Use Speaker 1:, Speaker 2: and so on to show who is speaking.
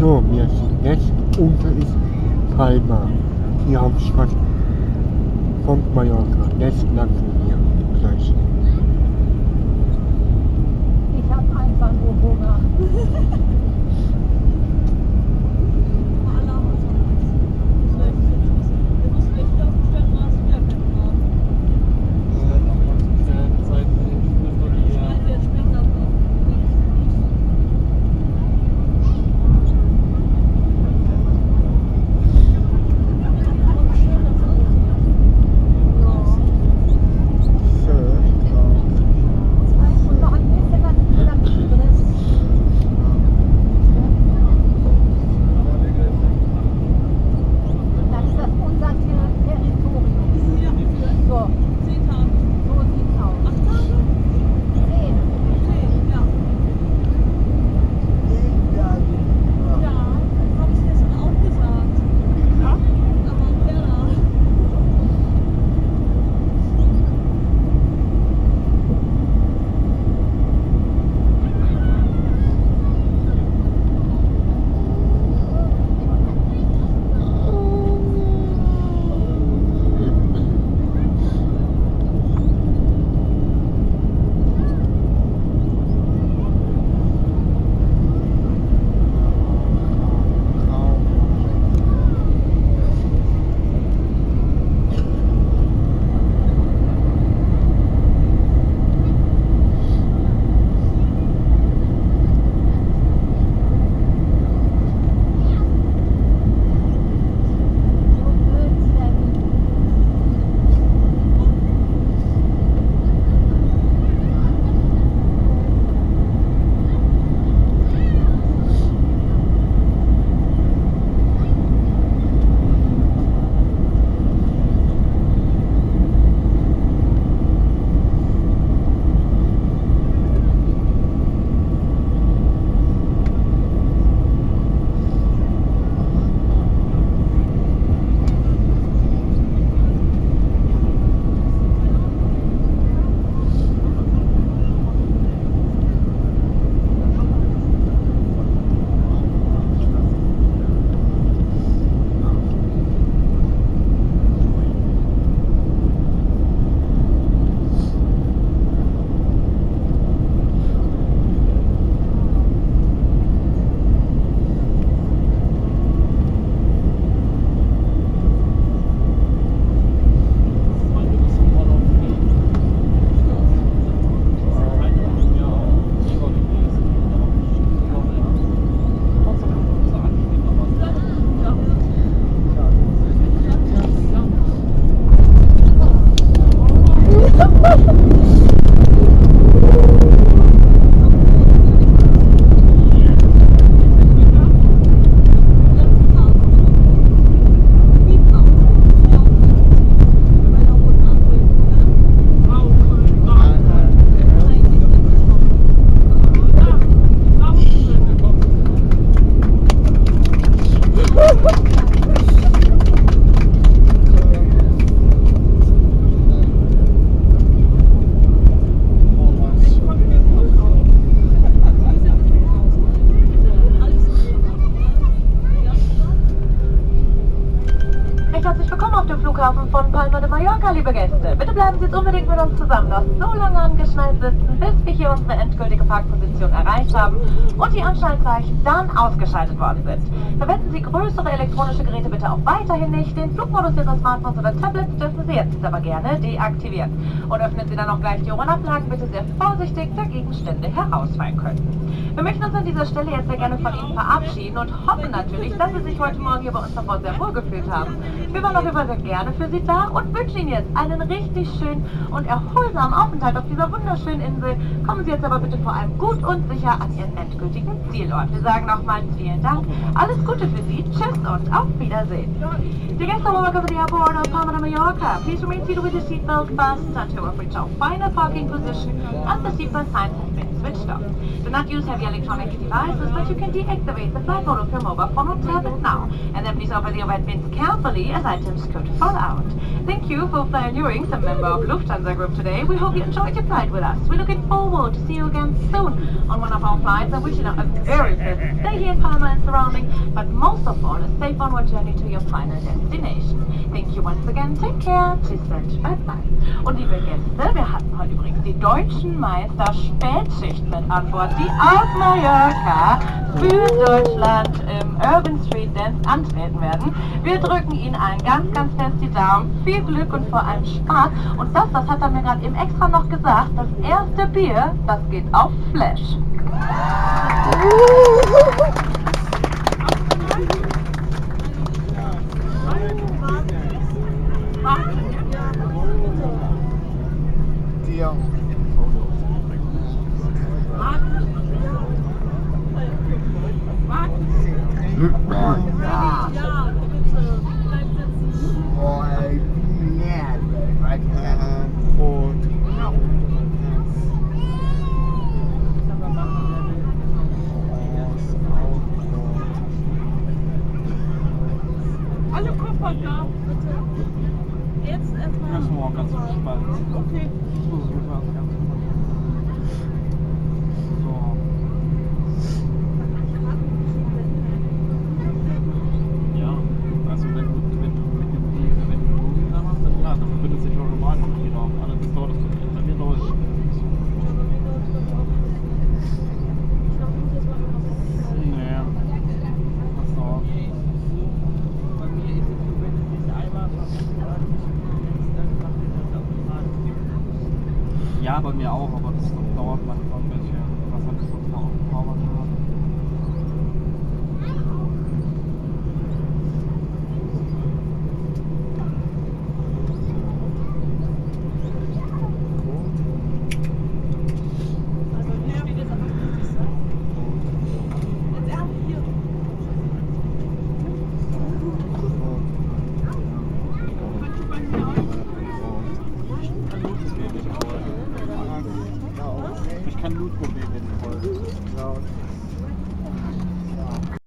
Speaker 1: So, wir sind jetzt unten ist Palma, die Hauptstadt von Mallorca. Jetzt lang von hier gleich.
Speaker 2: Ich habe einfach nur Hunger.
Speaker 3: Flughafen von Palma de Mallorca, liebe Gäste. Bitte bleiben Sie jetzt unbedingt mit uns zusammen noch so lange angeschnallt sitzen, bis wir hier unsere endgültige Parkposition erreicht haben und die Anschnallzeichen dann ausgeschaltet worden sind. Verwenden Sie größere elektronische Geräte bitte auch weiterhin nicht. Den Flugmodus Ihrer Smartphones oder Tablets dürfen Sie jetzt aber gerne deaktivieren. Und öffnen Sie dann auch gleich die Ohrenablagen, bitte sehr vorsichtig, da Gegenstände herausfallen könnten. Wir möchten uns an dieser Stelle jetzt sehr gerne von Ihnen verabschieden und hoffen natürlich, dass Sie sich heute Morgen hier bei uns davor sehr wohl gefühlt haben. Wir waren auf jeden Fall sehr gerne für Sie da und wünschen Ihnen jetzt einen richtig schönen und erholsamen Aufenthalt auf dieser wunderschönen Insel. Kommen Sie jetzt aber bitte vor allem gut und sicher an Ihren endgültigen Zielort. Wir sagen nochmals vielen Dank, alles Gute für Sie, tschüss und auf Wiedersehen. Dear guests, welcome to the airport of Palma de Mallorca. Please remain seated with your seatbelt fastened until we reach our final parking position as the seatbelt signs have been switched off. Do not use heavy electronic devices, but you can deactivate the flight mode of your mobile phone or tablet now. And then please open the overhead bins carefully, as items could fall out. Thank you for flying Eurings, a member of Lufthansa Group today. We hope you enjoyed your flight with us. We're looking forward to see you again soon on one of our flights. I wish you a very pleasant stay here in Palma and surrounding, but most of all, a safe onward journey to your final destination. Thank you once again. Take care. Tschüss und bye bye. Und liebe Gäste, wir hatten heute übrigens die deutschen Meister Spätschicht mit an Bord, die aus Mallorca für Deutschland im Urban Street Dance antreten werden. Wir drücken Ihnen allen ganz, ganz fest die Daumen. Viel Glück und vor allem Spaß. Und das hat er mir gerade eben extra noch gesagt. Das erste Bier, das geht auf Flash.
Speaker 4: Alle Koffer da, bitte. Jetzt erstmal.
Speaker 5: Das war ganz entspannt.
Speaker 4: Okay.
Speaker 5: So, super, ganz entspannt. So. Ja, also wenn du Logik da hast, dann klar, dann verbindet sich automatisch noch jeder auf. Allerdings dauert das nicht. Bei mir dauert es. Nee. Das dauert.
Speaker 4: Bei mir ist es so, wenn du dich einmal
Speaker 5: Ja, bei mir auch, aber das dauert manchmal ein bisschen. Was hat das so Power?